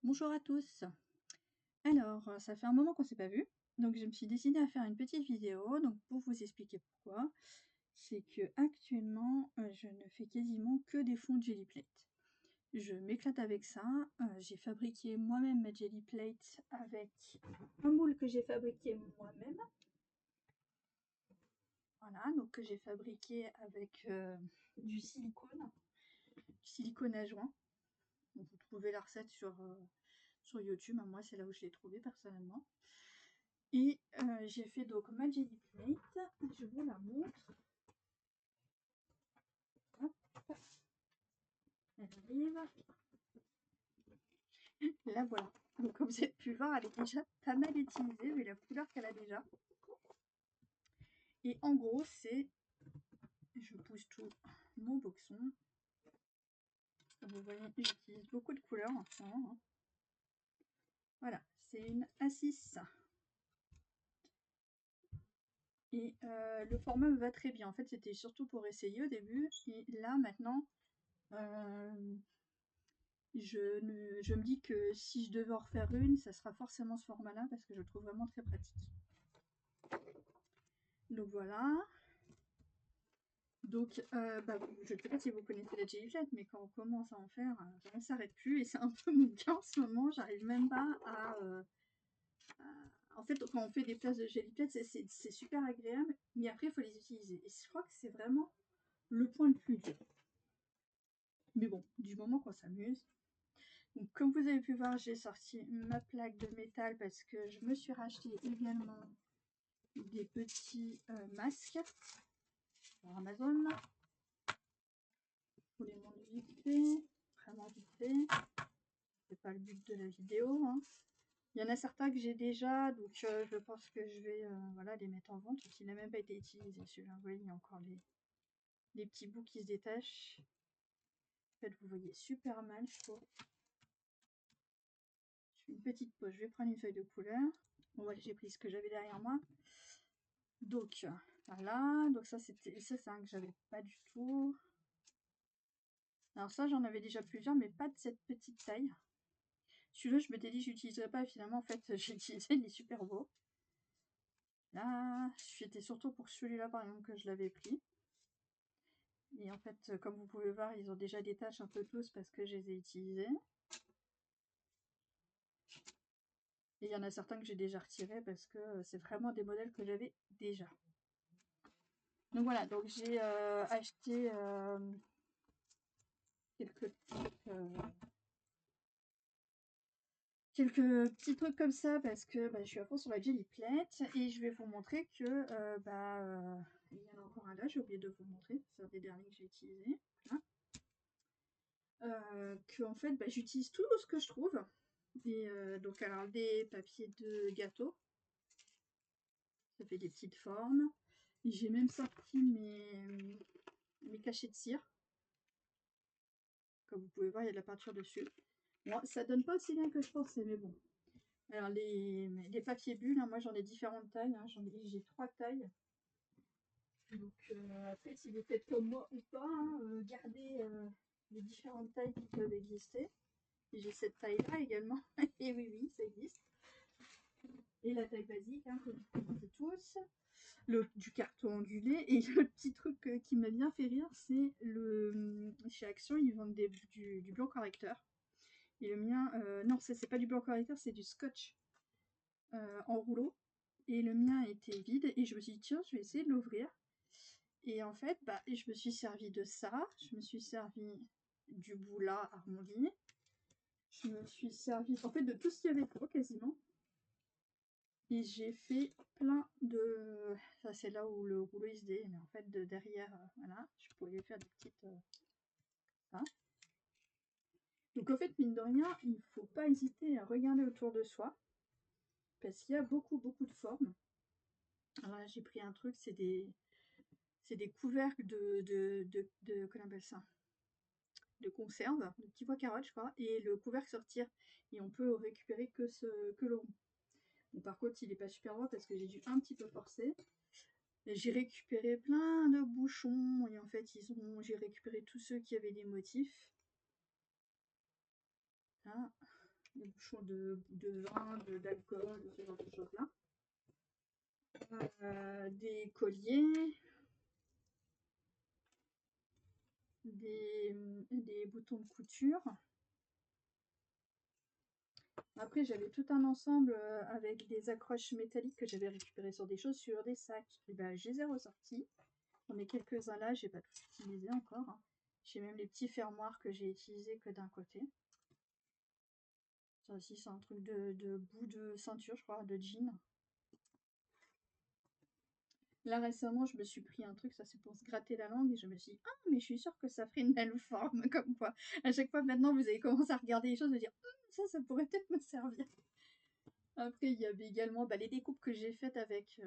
Bonjour à tous. Alors, ça fait un moment qu'on s'est pas vu, donc je me suis décidée à faire une petite vidéo, donc pour vous expliquer pourquoi. C'est que actuellement, je ne fais quasiment que des fonds de jelly plate. Je m'éclate avec ça. J'ai fabriqué moi-même ma jelly plate avec un moule que j'ai fabriqué moi-même. Voilà, donc que j'ai fabriqué avec du silicone à joint. Donc, vous trouvez la recette sur YouTube. Moi, c'est là où je l'ai trouvé personnellement. Et j'ai fait donc ma jelly plate, je vous la montre. Hop, elle arrive. La voilà. Donc comme vous avez pu voir, elle est déjà pas mal utilisée vu la couleur qu'elle a déjà. Et en gros, c'est, je pousse tout mon boxon. Vous voyez, j'utilise beaucoup de couleurs en ce moment. Voilà, c'est une A6. Et le format me va très bien. En fait, c'était surtout pour essayer au début. Et là, maintenant, je me dis que si je devais en refaire une, ça sera forcément ce format-là parce que je le trouve vraiment très pratique. Donc voilà. Donc, je ne sais pas si vous connaissez la jelly plate, mais quand on commence à en faire, on ne s'arrête plus et c'est un peu mon cas en ce moment. J'arrive même pas En fait, quand on fait des places de jelly plate, c'est super agréable, mais après, il faut les utiliser. Et je crois que c'est vraiment le point le plus dur. Mais bon, du moment qu'on s'amuse. Donc, comme vous avez pu voir, j'ai sorti ma plaque de métal parce que je me suis racheté également des petits masques sur Amazon. Je vous les montre vite fait, vraiment vite fait. C'est pas le but de la vidéo. Hein. Il y en a certains que j'ai déjà, donc je pense que je vais voilà, les mettre en vente. Il n'a même pas été utilisé celui-là. Vous voyez, il y a encore les petits bouts qui se détachent. En fait, vous voyez super mal, je trouve. Je fais une petite pause. Je vais prendre une feuille de couleur. Bon, voilà, j'ai pris ce que j'avais derrière moi. Donc, voilà. Donc, ça, c'est un que j'avais pas du tout. Alors, ça, j'en avais déjà plusieurs, mais pas de cette petite taille. Celui-là, je m'étais dit que je n'utiliserais pas. Finalement, en fait, j'ai utilisé, il est super beau. Là, c'était surtout pour celui-là, par exemple, que je l'avais pris. Et en fait, comme vous pouvez voir, ils ont déjà des taches un peu tous parce que je les ai utilisés. Et il y en a certains que j'ai déjà retirés parce que c'est vraiment des modèles que j'avais déjà. Donc voilà, donc j'ai acheté quelques petits trucs comme ça parce que je suis à fond sur la jelly plate et je vais vous montrer que il y en a encore un là, j'ai oublié de vous montrer, c'est un des derniers que j'ai utilisé. Que en fait j'utilise tout ce que je trouve. Et donc alors des papiers de gâteau, ça fait des petites formes. J'ai même sorti mes cachets de cire. Comme vous pouvez voir, il y a de la peinture dessus. Bon, ça donne pas aussi bien que je pensais, mais bon. Alors les papiers bulles, hein, moi j'en ai différentes tailles, hein, j'ai 3 tailles. Donc après si vous faites comme moi ou pas, hein, gardez les différentes tailles qui peuvent exister. J'ai cette taille là également, et oui ça existe. Et la taille basique, hein, que vous connaissez tous. Du carton ondulé. Et le petit truc qui m'a bien fait rire, c'est chez Action, ils vendent du blanc correcteur. Et le mien, non, c'est pas du blanc correcteur, c'est du scotch en rouleau. Et le mien était vide. Et je me suis dit, tiens, je vais essayer de l'ouvrir. Et en fait, je me suis servi de ça. Je me suis servi du boula arrondi. Je me suis servi, en fait, de tout ce qu'il y avait pour quasiment. Et j'ai fait plein de... Ça, c'est là où le rouleau il se dé, mais en fait, de derrière, voilà, je pouvais faire des petites... ça. Donc, en fait, mine de rien, il ne faut pas hésiter à regarder autour de soi, parce qu'il y a beaucoup de formes. Alors là, j'ai pris un truc, c'est des couvercles comment on appelle ça, de conserve, de petits pois carottes, je crois, et le couvercle sortir, et on peut récupérer que le rond. Bon, par contre, il n'est pas super droit parce que j'ai dû un petit peu forcer. J'ai récupéré plein de bouchons et en fait j'ai récupéré tous ceux qui avaient des motifs. Là. des bouchons de vin, d'alcool, ce genre de choses-là. Des colliers, des boutons de couture. Après, j'avais tout un ensemble avec des accroches métalliques que j'avais récupérées sur des chaussures, des sacs. Et ben, je les ai ressortis. J'en ai quelques-uns là, j'ai pas tout utilisé encore, hein. J'ai même les petits fermoirs que j'ai utilisés que d'un côté. Ça aussi, c'est un truc de bout de ceinture, je crois, de jean. Là, récemment, je me suis pris un truc, ça c'est pour se gratter la langue, et je me suis dit, ah, mais je suis sûre que ça ferait une belle forme, comme quoi. À chaque fois, maintenant, vous avez commencé à regarder les choses, et dire, ça pourrait peut-être me servir. Après, il y avait également bah, les découpes que j'ai faites avec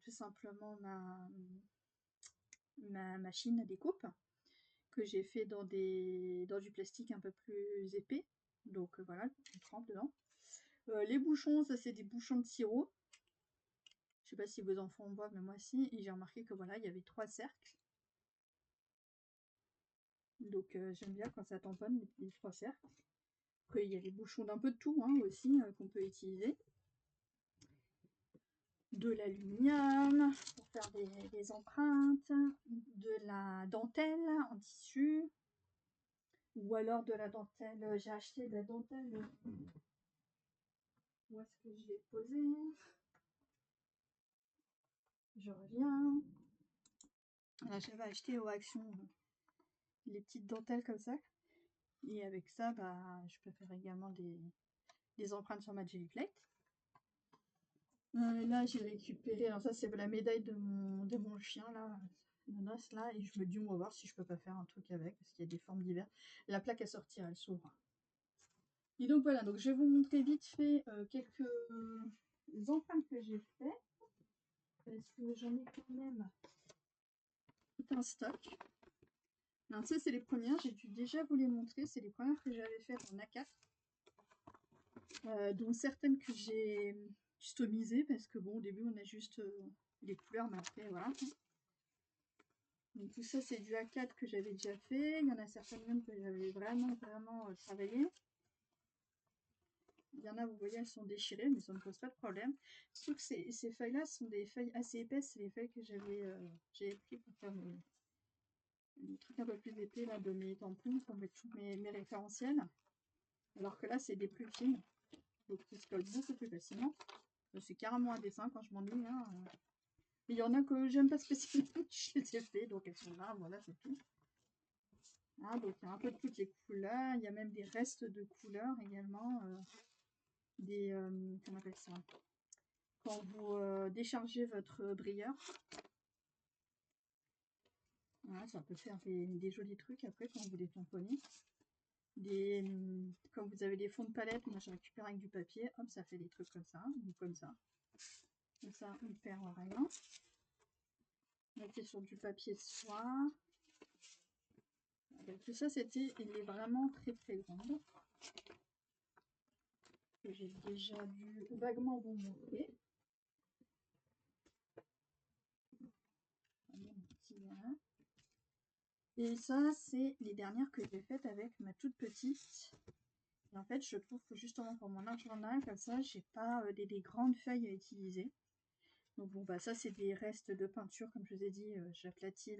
tout simplement ma machine à découpe, que j'ai fait dans du plastique un peu plus épais. Donc voilà, on trempe dedans. Les bouchons, ça c'est des bouchons de sirop. Je sais pas si vos enfants en boivent, mais moi si. Et j'ai remarqué que voilà, il y avait 3 cercles. Donc j'aime bien quand ça tamponne les 3 cercles. Après, il y a les bouchons d'un peu de tout hein, aussi qu'on peut utiliser. De l'aluminium pour faire des empreintes, de la dentelle en tissu, ou alors de la dentelle, j'ai acheté de la dentelle, où est-ce que je l'ai posée? Je reviens. Là, j'avais acheté au Action les petites dentelles comme ça, et avec ça, bah, je peux faire également des empreintes sur ma jelly plate. Là, j'ai récupéré, alors ça c'est la médaille de mon chien là, Nonos là, et je me dis on va voir si je peux pas faire un truc avec, parce qu'il y a des formes diverses. La plaque à sortir, elle s'ouvre. Et donc voilà, donc je vais vous montrer vite fait quelques empreintes que j'ai faites, parce que j'en ai quand même tout un stock. Alors ça c'est les premières, j'ai dû déjà vous les montrer, c'est les premières que j'avais faites en A4, dont certaines que j'ai customisées, parce que bon au début on a juste les couleurs, mais après voilà. Donc tout ça c'est du A4 que j'avais déjà fait, il y en a certaines même que j'avais vraiment travaillé. Il y en a, vous voyez, elles sont déchirées, mais ça ne pose pas de problème. Surtout que ces feuilles-là sont des feuilles assez épaisses, c'est les feuilles que j'ai pris pour faire les trucs un peu plus épais là, de mes tampons, pour mettre tous mes référentiels. Alors que là, c'est des plus fines, donc ils se collent beaucoup plus facilement. C'est carrément un dessin quand je m'ennuie. Hein. Il y en a que j'aime pas spécialement, je les ai fait, donc elles sont là, voilà, c'est tout. Ah, donc il y a un peu de toutes les couleurs, il y a même des restes de couleurs également, comment on appelle ça, quand vous déchargez votre brilleur. Voilà, ça peut faire des jolis trucs après quand vous les tamponnez. Quand vous avez des fonds de palette, moi je récupère avec du papier, hop, ça fait des trucs comme ça, ou comme ça. Comme ça, on ne perd rien. Mettez sur du papier de soie. Donc, tout ça, il est vraiment très grande. Que j'ai déjà dû vaguement vous montrer. Et ça, c'est les dernières que j'ai faites avec ma toute petite. Et en fait, je trouve que justement pour mon art journal, comme ça, j'ai pas des grandes feuilles à utiliser. Donc bon, bah ça, c'est des restes de peinture, comme je vous ai dit, j'aplatis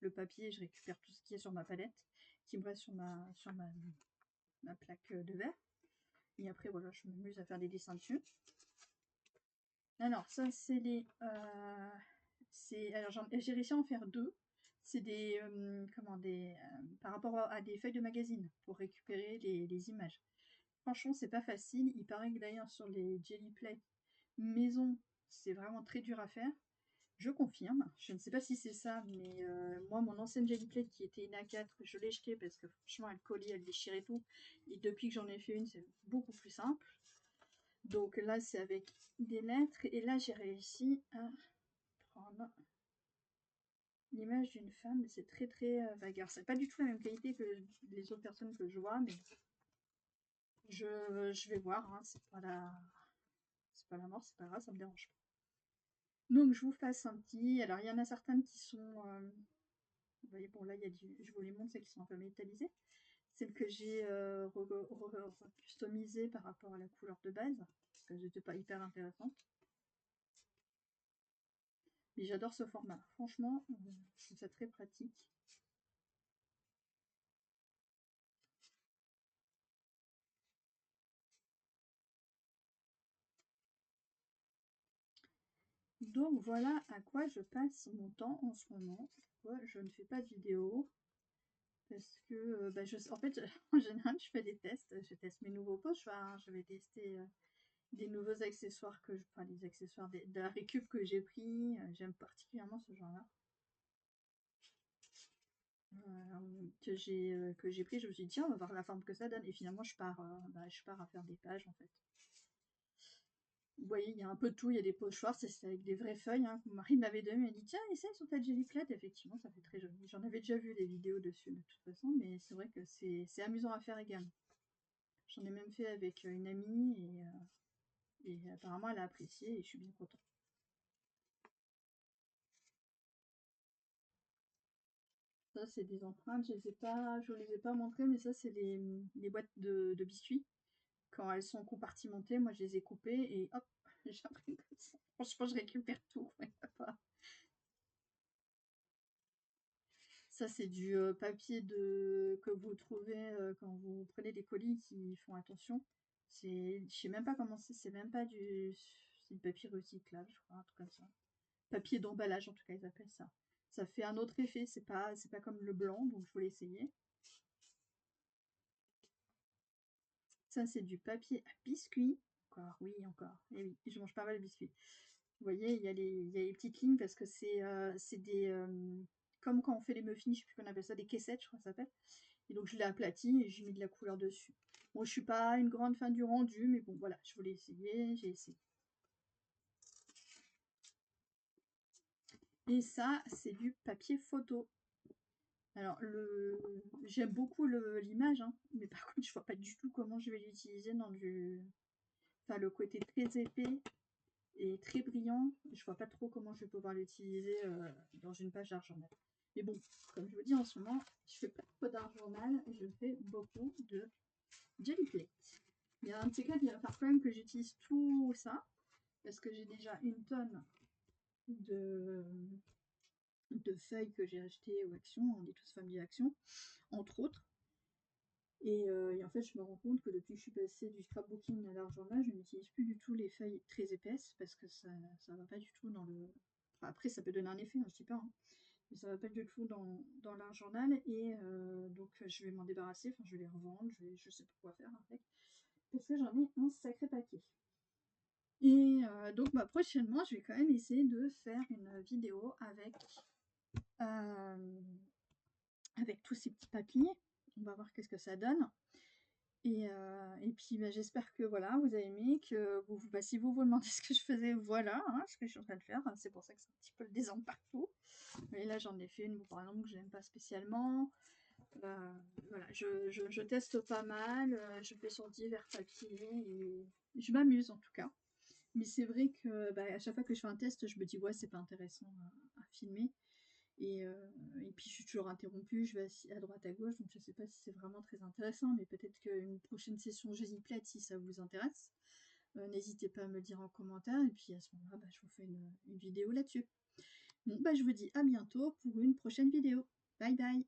le papier, je récupère tout ce qui est sur ma palette, qui me reste sur ma plaque de verre. Et après, voilà, je m'amuse à faire des dessins dessus. Alors, ça, c'est les... alors, j'ai réussi à en faire deux. C'est des... par rapport à des feuilles de magazine, pour récupérer les images. Franchement, c'est pas facile. Il paraît que d'ailleurs, sur les jelly plates maison, c'est vraiment très dur à faire. Je confirme. Je ne sais pas si c'est ça, mais moi, mon ancienne jelly plate qui était une A4, je l'ai jetée parce que franchement, elle collait, elle déchirait tout. Et depuis que j'en ai fait une, c'est beaucoup plus simple. Donc là, c'est avec des lettres. Et là, j'ai réussi à prendre l'image d'une femme. C'est très bagarre. C'est pas du tout la même qualité que les autres personnes que je vois, mais je vais voir. Hein. C'est pas la mort, c'est pas grave, ça me dérange pas. Donc je vous fasse un petit. Alors il y en a certaines qui sont. Vous voyez, bon là, je vous les montre, c'est qui sont un peu métallisées. celle que j'ai customisée par rapport à la couleur de base, parce qu'elles n'étaient pas hyper intéressantes. Mais j'adore ce format. Franchement, je trouve ça très pratique. Donc voilà à quoi je passe mon temps en ce moment. Pourquoi je ne fais pas de vidéo? Parce que, en fait, en général, je fais des tests. Je teste mes nouveaux pochoirs. Je vais tester des nouveaux accessoires enfin, des accessoires de la récup que j'ai pris. J'aime particulièrement ce genre-là. Que j'ai pris, je me suis dit, tiens, on va voir la forme que ça donne. Et finalement, je pars à faire des pages, en fait. Vous voyez, il y a un peu de tout. Il y a des pochoirs, c'est avec des vraies feuilles. Hein. Mon mari m'avait donné, il m'a dit, tiens, essaye sur ta Jelly Plate. Effectivement, ça fait très joli. J'en avais déjà vu des vidéos dessus, de toute façon, mais c'est vrai que c'est amusant à faire également. J'en ai même fait avec une amie et apparemment elle a apprécié et je suis bien contente. Ça, c'est des empreintes, je ne les ai pas montrées, mais ça, c'est les boîtes de biscuits. Quand elles sont compartimentées, moi, je les ai coupées et hop, j'ai appris comme ça. Franchement, je récupère tout. Ça, c'est du papier que vous trouvez quand vous prenez des colis qui font attention. Je sais même pas comment c'est même pas c'est du papier recyclable, je crois, un truc comme ça. Papier d'emballage, en tout cas, ils appellent ça. Ça fait un autre effet, c'est pas comme le blanc, donc je voulais essayer. Ça, c'est du papier à biscuits. Encore, oui, encore. Et oui, je mange pas mal de biscuits. Vous voyez, il y a les petites lignes parce que c'est des. Comme quand on fait les muffins, je sais plus qu'on appelle ça, des caissettes, je crois que ça s'appelle. Et donc je l'ai aplati et j'ai mis de la couleur dessus. Bon, je suis pas une grande fan du rendu, mais bon, voilà, je voulais essayer, j'ai essayé. Et ça, c'est du papier photo. Alors, j'aime beaucoup l'image, hein, mais par contre, je vois pas du tout comment je vais l'utiliser dans Enfin, le côté très épais et très brillant, je vois pas trop comment je vais pouvoir l'utiliser dans une page d'art journal. Mais bon, comme je vous dis en ce moment, je fais pas trop d'art journal, je fais beaucoup de Jelly Plate. Il y a un de ces cas, il va falloir quand même que j'utilise tout ça, parce que j'ai déjà une tonne de, de feuilles que j'ai achetées au Action, on est tous famille Action, entre autres. Et en fait, je me rends compte que depuis que je suis passée du scrapbooking à l'art journal, je n'utilise plus du tout les feuilles très épaisses parce que ça va pas du tout dans le. Enfin, après, ça peut donner un effet, hein, je dis pas, hein, mais ça va pas du tout dans l'art journal. Et donc, je vais m'en débarrasser, enfin, je vais les revendre, je sais pas quoi faire avec, parce que j'en ai un sacré paquet. Et donc, prochainement, je vais quand même essayer de faire une vidéo euh, avec tous ces petits papiers. On va voir qu'est-ce que ça donne. Et puis j'espère que voilà, vous avez aimé, que si vous vous demandez ce que je faisais, voilà hein, ce que je suis en train de faire. C'est pour ça que c'est un petit peu le désordre partout. Et là j'en ai fait une par exemple que j'aime pas spécialement. Voilà, je teste pas mal, je fais sur divers papiers et je m'amuse en tout cas. Mais c'est vrai que à chaque fois que je fais un test, je me dis ouais c'est pas intéressant à filmer. Et puis je suis toujours interrompue, je vais à droite à gauche, donc je ne sais pas si c'est vraiment très intéressant, mais peut-être qu'une prochaine session Jésus Plate, si ça vous intéresse, n'hésitez pas à me le dire en commentaire, et puis à ce moment-là, je vous fais une vidéo là-dessus. Bon, je vous dis à bientôt pour une prochaine vidéo. Bye bye.